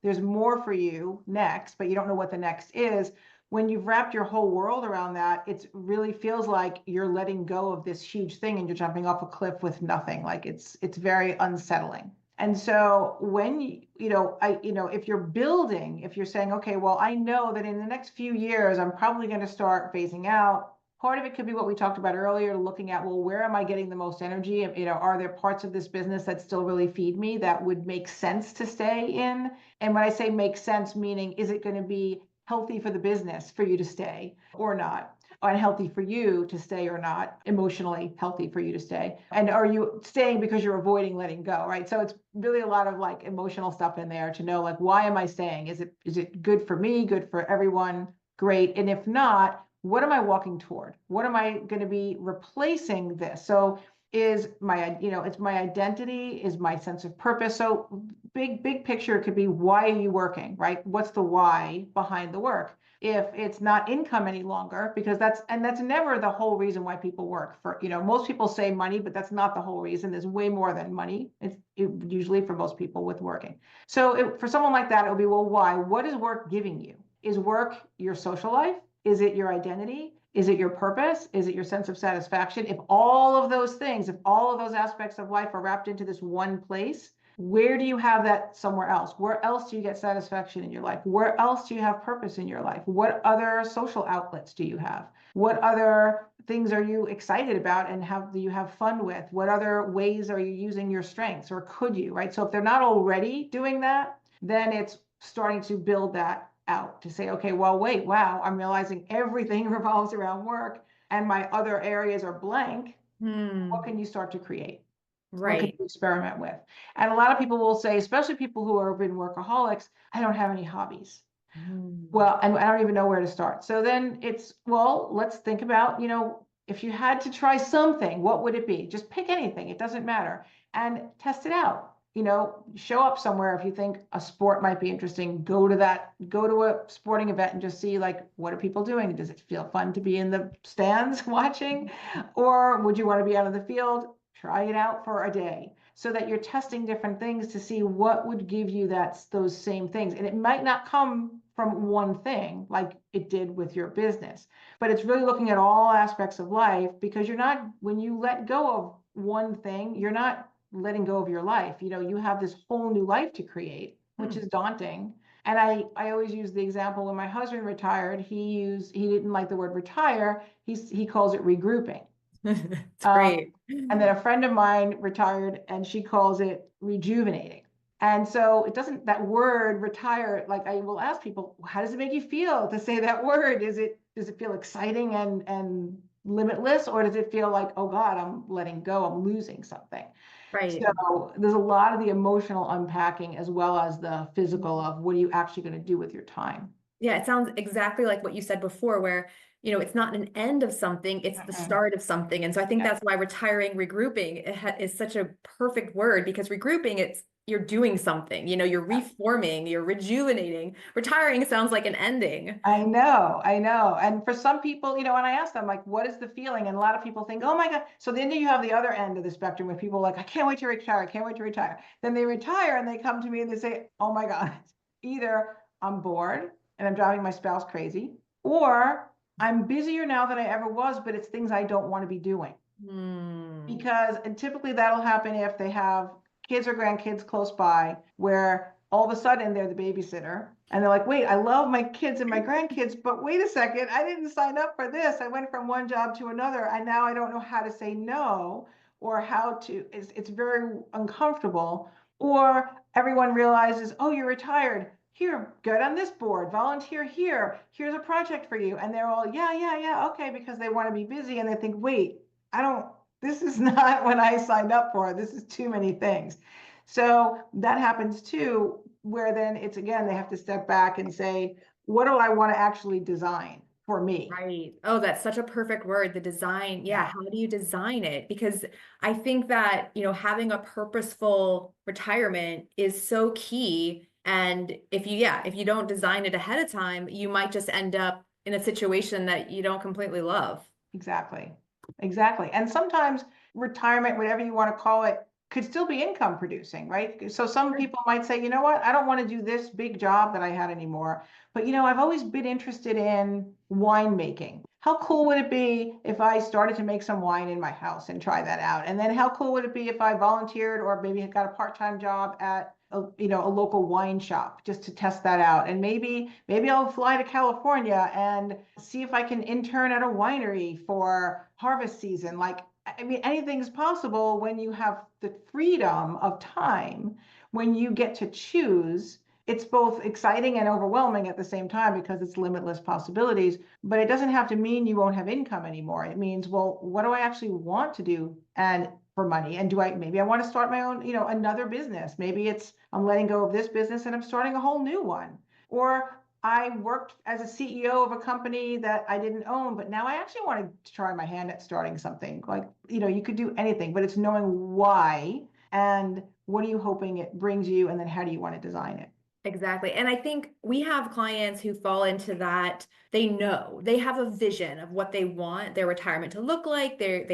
there's more for you next, but you don't know what the next is, when you've wrapped your whole world around that, it really feels like you're letting go of this huge thing and you're jumping off a cliff with nothing. Like it's very unsettling. And so when, if you're building, if you're saying, okay, well, I know that in the next few years, I'm probably going to start phasing out. Part of it could be what we talked about earlier, looking at, well, where am I getting the most energy? Are there parts of this business that still really feed me that would make sense to stay in? And when I say make sense, meaning, is it going to be healthy for the business for you to stay or not? Unhealthy for you to stay or not, emotionally healthy for you to stay? And are you staying because you're avoiding letting go, right? So it's really a lot of like emotional stuff in there to know, like, why am I staying? Is it good for me, good for everyone? Great. And if not, what am I walking toward? What am I going to be replacing this? So is my, it's my identity, is my sense of purpose. So big picture could be, why are you working, right? What's the why behind the work? If it's not income any longer, because that's never the whole reason why people work. For most people say money, but that's not the whole reason. There's way more than money. It's usually for most people with working. So for someone like that, it would be, well, why? What is work giving you? Is work your social life? Is it your identity? Is it your purpose? Is it your sense of satisfaction? If all of those things, if all of those aspects of life are wrapped into this one place, where do you have that somewhere else? Where else do you get satisfaction in your life? Where else do you have purpose in your life? What other social outlets do you have? What other things are you excited about and do you have fun with? What other ways are you using your strengths, or could you, right? So if they're not already doing that, then it's starting to build that out to say, okay, well, wait, wow, I'm realizing everything revolves around work and my other areas are blank. What can you start to create? What can you experiment with? And a lot of people will say, especially people who have been workaholics, I don't have any hobbies. Well, and I don't even know where to start. So then it's, well, let's think about, if you had to try something, what would it be? Just pick anything. It doesn't matter. And test it out. Show up somewhere. If you think a sport might be interesting, go to a sporting event and just see, like, what are people doing? Does it feel fun to be in the stands watching? Or would you want to be out of the field? Try it out for a day so that you're testing different things to see what would give you those same things. And it might not come from one thing like it did with your business, but it's really looking at all aspects of life, because when you let go of one thing, you're not letting go of your life. You have this whole new life to create, which is daunting. And I always use the example when my husband retired, he didn't like the word retire. He calls it regrouping. It's Um, great. and then a friend of mine retired and she calls it rejuvenating. And so it doesn't, that word retire, like I will ask people, how does it make you feel to say that word? Does it feel exciting and limitless, or does it feel like, oh God, I'm letting go, I'm losing something? Right. So there's a lot of the emotional unpacking as well as the physical of what are you actually going to do with your time. Yeah, it sounds exactly like what you said before, where, it's not an end of something, it's the Mhm. start of something. And so I think Yeah, that's why retiring, regrouping is such a perfect word, because regrouping, you're doing something, you're reforming, you're rejuvenating. Retiring sounds like an ending. I know, I know. And for some people, when I ask them, like, what is the feeling? And a lot of people think, oh my God. So then you have the other end of the spectrum with people like, I can't wait to retire. I can't wait to retire. Then they retire and they come to me and they say, oh my God, either I'm bored and I'm driving my spouse crazy, or I'm busier now than I ever was, but it's things I don't want to be doing. Hmm. And typically that'll happen if they have kids or grandkids close by, where all of a sudden they're the babysitter and they're like, wait, I love my kids and my grandkids, but wait a second, I didn't sign up for this. I went from one job to another and now I don't know how to say no, or how to, it's very uncomfortable. Or everyone realizes, oh, you're retired, here, get on this board, volunteer here, here's a project for you. And they're all, yeah, yeah, yeah, okay, because they want to be busy and they think, wait, I don't, this is not what I signed up for. This is too many things. So that happens too, where then it's again, they have to step back and say, what do I want to actually design for me? Right. Oh, that's such a perfect word, the design. Yeah, Yeah, how do you design it? Because I think that, having a purposeful retirement is so key. And if you don't design it ahead of time, you might just end up in a situation that you don't completely love. exactly. Exactly. And sometimes retirement, whatever you want to call it, could still be income producing, right? So some Sure. people might say, you know what, I don't want to do this big job that I had anymore. But I've always been interested in winemaking. How cool would it be if I started to make some wine in my house and try that out? And then how cool would it be if I volunteered or maybe got a part-time job at a local wine shop just to test that out? And maybe I'll fly to California and see if I can intern at a winery for harvest season. Like, I mean, anything's possible when you have the freedom of time, when you get to choose. It's both exciting and overwhelming at the same time because it's limitless possibilities, but it doesn't have to mean you won't have income anymore. It means, well, what do I actually want to do and for money? And maybe I want to start my own, another business. Maybe I'm letting go of this business and I'm starting a whole new one. Or I worked as a CEO of a company that I didn't own, but now I actually want to try my hand at starting something. Like, you could do anything, but it's knowing why and what are you hoping it brings you, and then how do you want to design it? Exactly. And I think we have clients who fall into that. They have a vision of what they want their retirement to look like. They're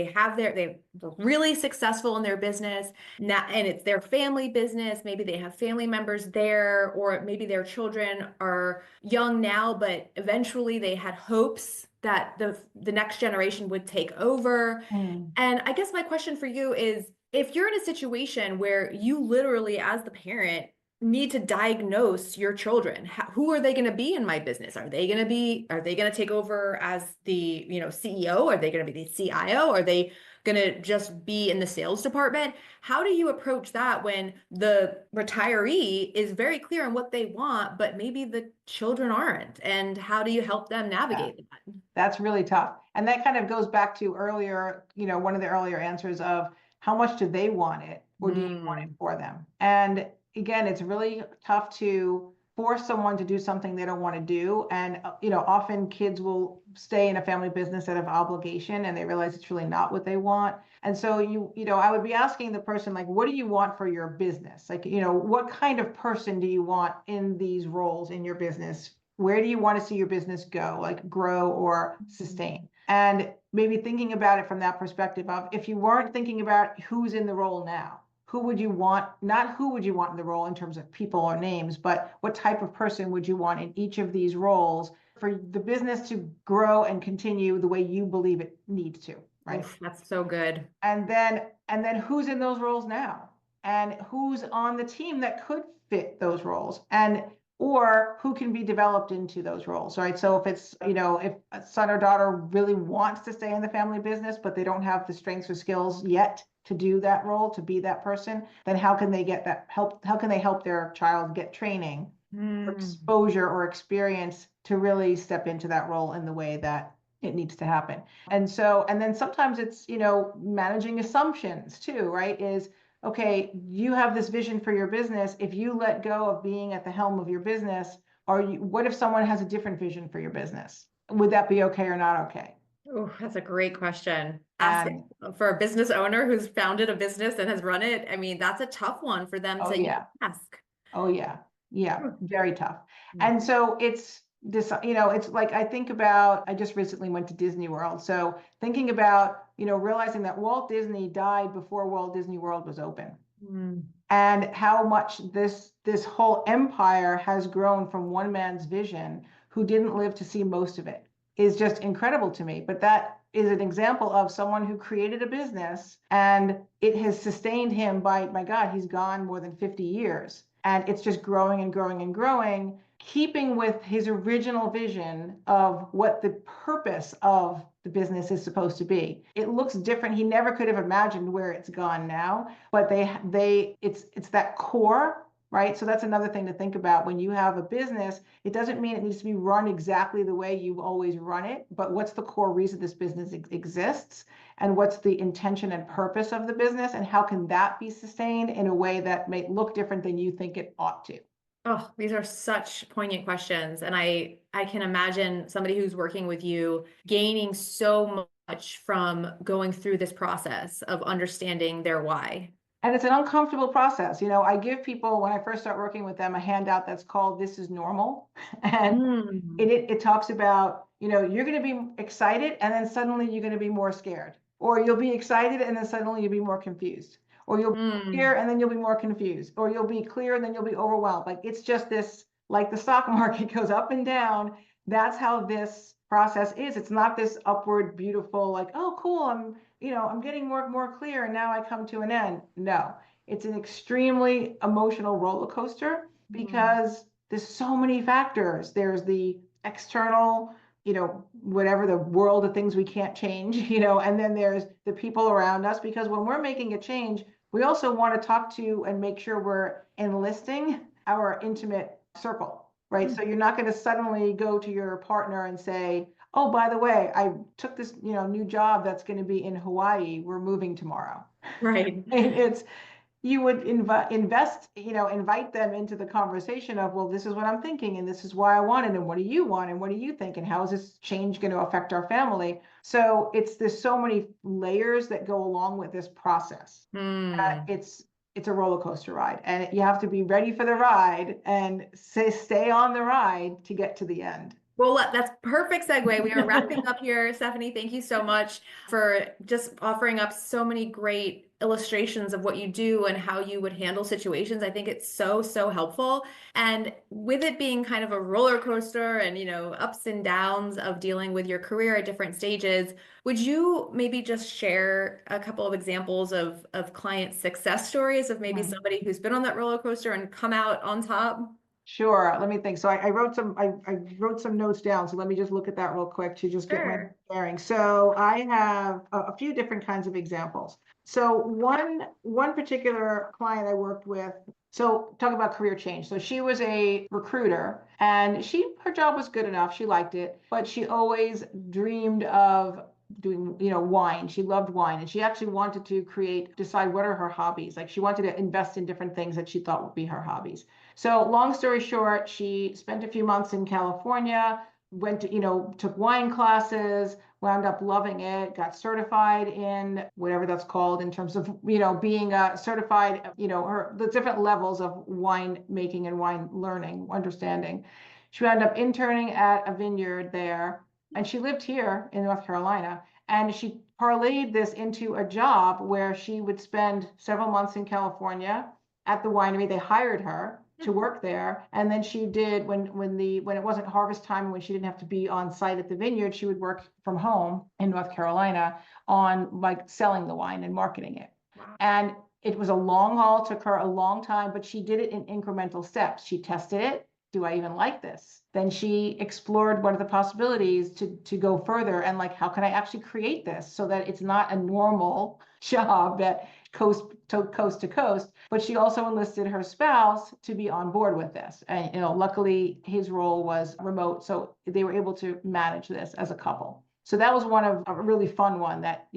really successful in their business now, and it's their family business. Maybe they have family members there, or maybe their children are young now, but eventually they had hopes that the next generation would take over. Mm. And I guess my question for you is, if you're in a situation where you literally, as the parent, need to diagnose your children, who are they going to be in my business? Are they going to take over as the, CEO? Are they going to be the CIO? Are they going to just be in the sales department? How do you approach that when the retiree is very clear on what they want, but maybe the children aren't? And how do you help them Yeah. navigate that? That's really tough. And that kind of goes back to earlier, one of the earlier answers of how much do they want it or do you want it Mm, for them? And again, it's really tough to force someone to do something they don't want to do. And, often kids will stay in a family business out of obligation and they realize it's really not what they want. And so I would be asking the person, like, what do you want for your business? Like, what kind of person do you want in these roles in your business? Where do you want to see your business go, like grow or sustain? And maybe thinking about it from that perspective of, if you weren't thinking about who's in the role now, who would you want, not who would you want in the role in terms of people or names, but what type of person would you want in each of these roles for the business to grow and continue the way you believe it needs to? right? Oof, that's so good. And then who's in those roles now? And who's on the team that could fit those roles? And or who can be developed into those roles, right? So if it's, if a son or daughter really wants to stay in the family business, but they don't have the strengths or skills yet to do that role, to be that person, then how can they get that help? How can they help their child get training, or exposure, or experience to really step into that role in the way that it needs to happen? And then sometimes it's, managing assumptions too, right? Is, okay, you have this vision for your business. If you let go of being at the helm of your business, what if someone has a different vision for your business? Would that be okay or not okay? Oh, that's a great question. Ask And for a business owner who's founded a business and has run it. I mean, that's a tough one for them oh to yeah, ask. oh yeah, yeah, very tough. Mm. And so it's this, it's like, I just recently went to Disney World. So thinking about, realizing that Walt Disney died before Walt Disney World was open, Mm. and how much this whole empire has grown from one man's vision, who didn't live to see most of it, is just incredible to me. But that is an example of someone who created a business, and it has sustained him by, my God, he's gone more than 50 years. And it's just growing and growing and growing, keeping with his original vision of what the purpose of the business is supposed to be. It looks different. He never could have imagined where it's gone now, but it's that core, right? So that's another thing to think about. When you have a business, it doesn't mean it needs to be run exactly the way you've always run it, but what's the core reason this business exists, and what's the intention and purpose of the business, and how can that be sustained in a way that may look different than you think it ought to? Oh, these are such poignant questions. And I can imagine somebody who's working with you gaining so much from going through this process of understanding their why. And it's an uncomfortable process. I give people, when I first start working with them, a handout that's called "This is Normal." And Mm. it talks about, you're going to be excited, and then suddenly you're going to be more scared, or you'll be excited and then suddenly you'll be more confused, or you'll be Mm. clear and then you'll be more confused, or you'll be clear and then you'll be overwhelmed. Like, it's just this, like the stock market goes up and down. That's how this process is. It's not this upward, beautiful, like, oh, cool, I'm getting more clear, and now I come to an end. No, it's an extremely emotional roller coaster, Mm. because there's so many factors. There's the external, whatever, the world of things we can't change, and then there's the people around us, because when we're making a change, we also want to talk to and make sure we're enlisting our intimate circle, right? So you're not going to suddenly go to your partner and say, oh, by the way, I took this, new job that's going to be in Hawaii. We're moving tomorrow. Right. It's You would invite them into the conversation of, well, this is what I'm thinking, and this is why I want it, and what do you want, and what do you think, and how is this change going to affect our family? So there's so many layers that go along with this process. Mm. It's a roller coaster ride, and you have to be ready for the ride and stay on the ride to get to the end. Well, that's perfect segue. We are wrapping up here. Stephanie, thank you so much for just offering up so many great illustrations of what you do and how you would handle situations. I think it's so, so helpful. And with it being kind of a roller coaster and, ups and downs of dealing with your career at different stages, would you maybe just share a couple of examples of client success stories of maybe Mhm. somebody who's been on that roller coaster and come out on top? Sure. Let me think. So I wrote some notes down. So let me just look at that real quick to just get my Sure. bearings. So I have a few different kinds of examples. So one particular client I worked with. So talk about career change. So she was a recruiter, and her job was good enough. She liked it, but she always dreamed of doing, wine. She loved wine, and she actually wanted to decide what are her hobbies. Like, she wanted to invest in different things that she thought would be her hobbies. So long story short, she spent a few months in California, went to, took wine classes, wound up loving it, got certified in whatever that's called in terms of, being certified, the different levels of wine making and wine learning, understanding. She wound up interning at a vineyard there, and she lived here in North Carolina. And she parlayed this into a job where she would spend several months in California at the winery. They hired her, to work there. And then she did when it wasn't harvest time, when she didn't have to be on site at the vineyard, she would work from home in North Carolina on like selling the wine and marketing it. Wow. And it was a long haul, took her a long time, but she did it in incremental steps. She tested it. Do I even like this? Then she explored what are the possibilities to go further, and like, how can I actually create this so that it's not a normal job that coast to coast, but she also enlisted her spouse to be on board with this. And, luckily his role was remote, so they were able to manage this as a couple. So that was one of a really fun one that,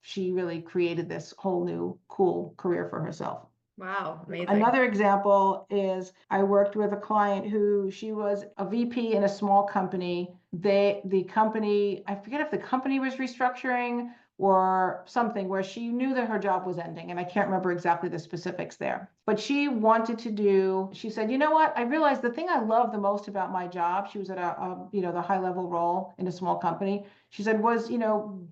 she really created this whole new cool career for herself. Wow, amazing. Another example is I worked with a client who she was a VP in a small company. The company, I forget if the company was restructuring or something, where she knew that her job was ending. And I can't remember exactly the specifics there. But she said, you know what? I realized the thing I love the most about my job, she was at the high level role in a small company. She said, was,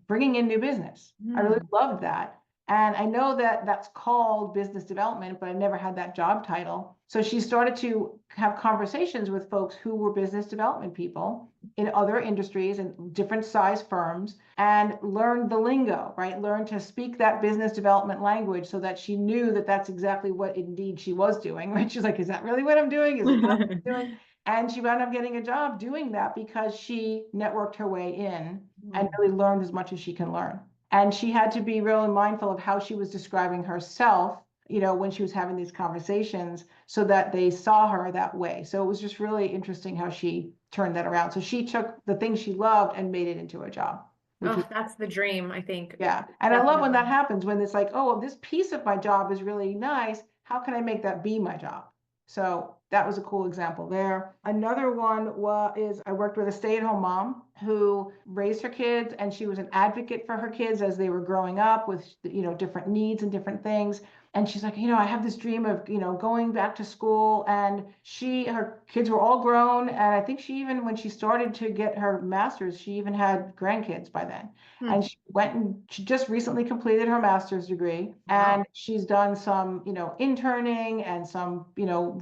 bringing in new business. I really loved that. And I know that that's called business development, but I never had that job title. So she started to have conversations with folks who were business development people in other industries and different size firms, and learned the lingo, right? Learned to speak that business development language so that she knew that that's exactly what indeed she was doing, right? She's like, is that really what I'm doing? Is it not what I'm doing? And she wound up getting a job doing that because she networked her way in and really learned as much as she can learn. And she had to be really mindful of how she was describing herself, when she was having these conversations, so that they saw her that way. So it was just really interesting how she turned that around. So she took the thing she loved and made it into a job. That's the dream, I think. Yeah. And I love when that happens, when it's like, oh, this piece of my job is really nice. How can I make that be my job? So that was a cool example there. Another one is I worked with a stay-at-home mom who raised her kids, and she was an advocate for her kids as they were growing up with, different needs and different things. And she's like, I have this dream of, going back to school. And her kids were all grown. And I think she even, when she started to get her master's, she even had grandkids by then. And she just recently completed her master's degree. And she's done some, interning and some,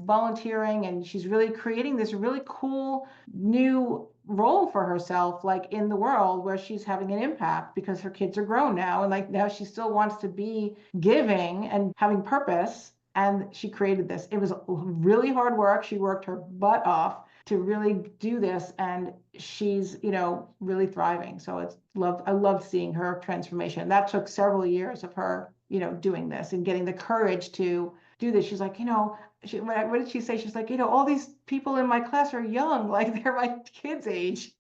volunteering. And she's really creating this really cool new role for herself, like in the world, where she's having an impact because her kids are grown now, and like now she still wants to be giving and having purpose. And she created this. It was really hard work. She worked her butt off to really do this, and she's really thriving. So I loved seeing her transformation. That took several years of her doing this and getting the courage to do this. She's like, what did she say? She's like, all these people in my class are young, like they're my kids' age.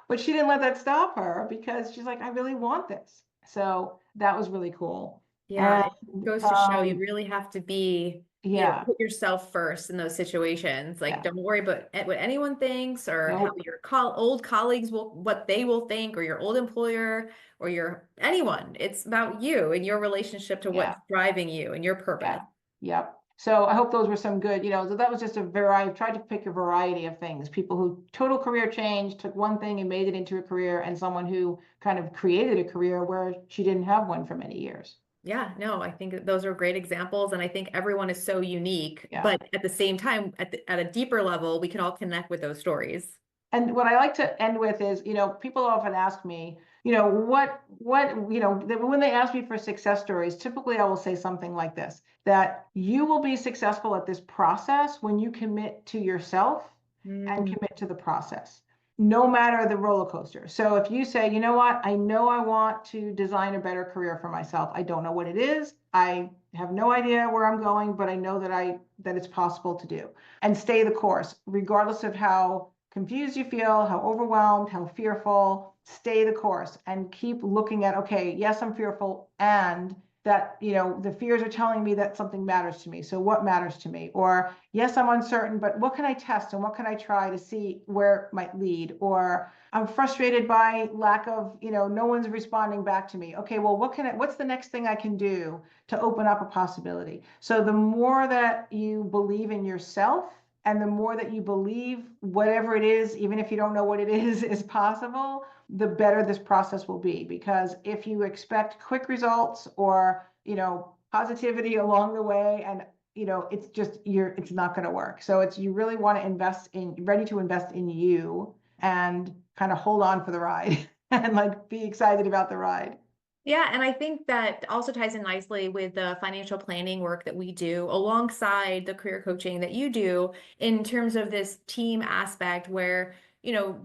But she didn't let that stop her, because she's like, I really want this. So that was really cool. Yeah, And, it goes to show you really have to be, put yourself first in those situations. Like, don't worry about what anyone thinks, or how your old colleagues what they will think, or your old employer, or anyone. It's about you and your relationship to what's driving you and your purpose. Yep. So I hope those were some good, so that was just I tried to pick a variety of things. People who total career change, took one thing and made it into a career, and someone who kind of created a career where she didn't have one for many years. Yeah, no, I think those are great examples. And I think everyone is so unique, but at the same time, at a deeper level, we can all connect with those stories. And what I like to end with is, people often ask me, when they ask me for success stories, typically I will say something like this, that you will be successful at this process when you commit to yourself and commit to the process, no matter the roller coaster. So if you say, you know what, I know I want to design a better career for myself. I don't know what it is. I have no idea where I'm going, but I know that it's possible to do. And stay the course, regardless of how confused you feel, how overwhelmed, how fearful. Stay the course and keep looking at, okay, yes, I'm fearful, and that, the fears are telling me that something matters to me. So what matters to me? Or yes, I'm uncertain, but what can I test and what can I try to see where it might lead? Or I'm frustrated by lack of, no one's responding back to me. Okay, well, what's the next thing I can do to open up a possibility? So the more that you believe in yourself, and the more that you believe whatever it is, even if you don't know what it is possible, the better this process will be. Because if you expect quick results or, positivity along the way and it's just it's not going to work. So you really want to ready to invest in you and kind of hold on for the ride and like be excited about the ride. Yeah, and I think that also ties in nicely with the financial planning work that we do alongside the career coaching that you do in terms of this team aspect where,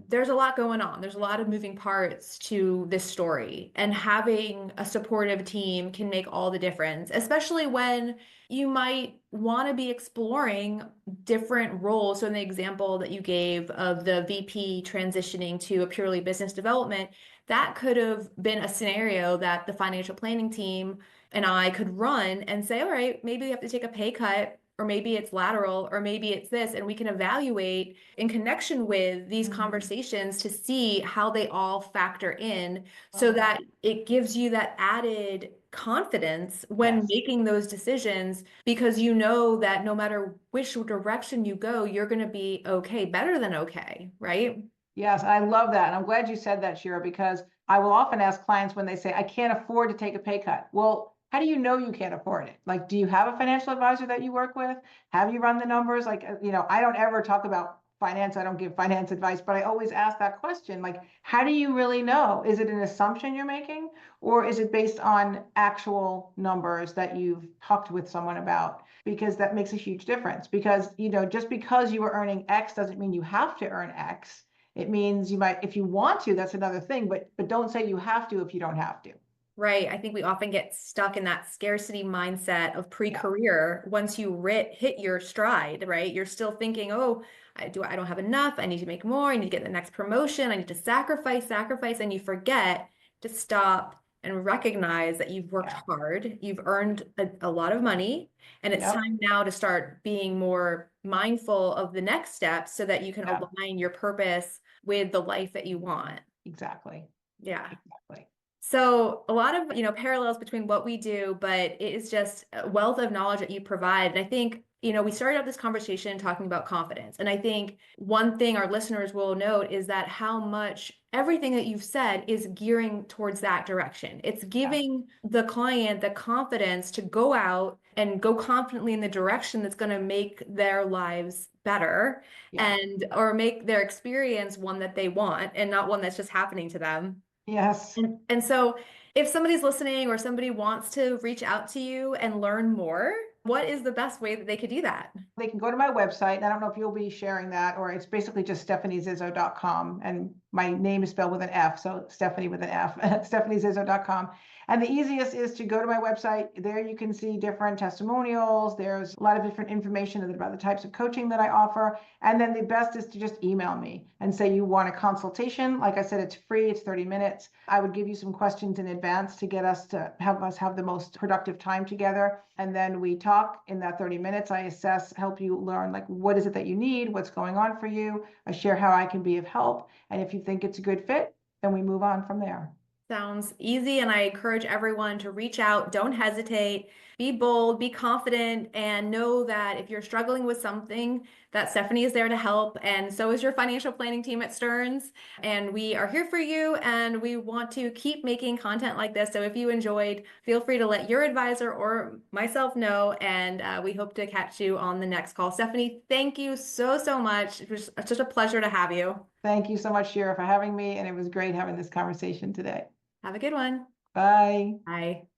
there's a lot going on. There's a lot of moving parts to this story, and having a supportive team can make all the difference, especially when you might want to be exploring different roles. So in the example that you gave of the VP transitioning to a purely business development, that could have been a scenario that the financial planning team and I could run and say, all right, maybe we have to take a pay cut, or maybe it's lateral, or maybe it's this. And we can evaluate in connection with these conversations to see how they all factor in so that it gives you that added confidence when Yes. making those decisions, because you know that no matter which direction you go, you're going to be okay, better than okay, right? Yes, I love that. And I'm glad you said that, Shira, because I will often ask clients when they say, I can't afford to take a pay cut. Well, how do you know you can't afford it? Like, do you have a financial advisor that you work with? Have you run the numbers? Like, I don't ever talk about finance. I don't give finance advice, but I always ask that question. Like, how do you really know? Is it an assumption you're making, or is it based on actual numbers that you've talked with someone about? Because that makes a huge difference. Because, just because you are earning X doesn't mean you have to earn X. It means you might, if you want to, that's another thing, but don't say you have to if you don't have to. Right. I think we often get stuck in that scarcity mindset of Yeah, pre-career. Once you hit your stride, right? You're still thinking, oh, I don't have enough. I need to make more. I need to get the next promotion. I need to sacrifice. And you forget to stop and recognize that you've worked yeah, hard. You've earned a lot of money. And it's yep, time now to start being more mindful of the next steps so that you can yeah, align your purpose with the life that you want. exactly, Yeah. exactly. So a lot of, parallels between what we do, but it is just a wealth of knowledge that you provide. And I think, we started out this conversation talking about confidence. And I think one thing our listeners will note is that how much everything that you've said is gearing towards that direction. It's Yeah, giving the client the confidence to go out and go confidently in the direction that's going to make their lives better, yeah, and or make their experience one that they want and not one that's just happening to them. yes. And so if somebody's listening or somebody wants to reach out to you and learn more, what is the best way that they could do that? They can go to my website. And I don't know if you'll be sharing that, or it's basically just stefaniezizzo.com. And my name is spelled with an F. So Stephanie with an F, stefaniezizzo.com. And the easiest is to go to my website. There you can see different testimonials. There's a lot of different information about the types of coaching that I offer. And then the best is to just email me and say you want a consultation. Like I said, it's free, it's 30 minutes. I would give you some questions in advance to get us to have the most productive time together. And then we talk in that 30 minutes. I assess, help you learn, like, what is it that you need? What's going on for you? I share how I can be of help. And if you think it's a good fit, then we move on from there. Sounds easy, and I encourage everyone to reach out. Don't hesitate. Be bold, be confident, and know that if you're struggling with something, that Stephanie is there to help, and so is your financial planning team at Stearns. And we are here for you, and we want to keep making content like this. So if you enjoyed, feel free to let your advisor or myself know, and we hope to catch you on the next call. Stephanie, thank you so, so much. It was such a pleasure to have you. Thank you so much, Shira, for having me. And it was great having this conversation today. Have a good one. Bye. Bye.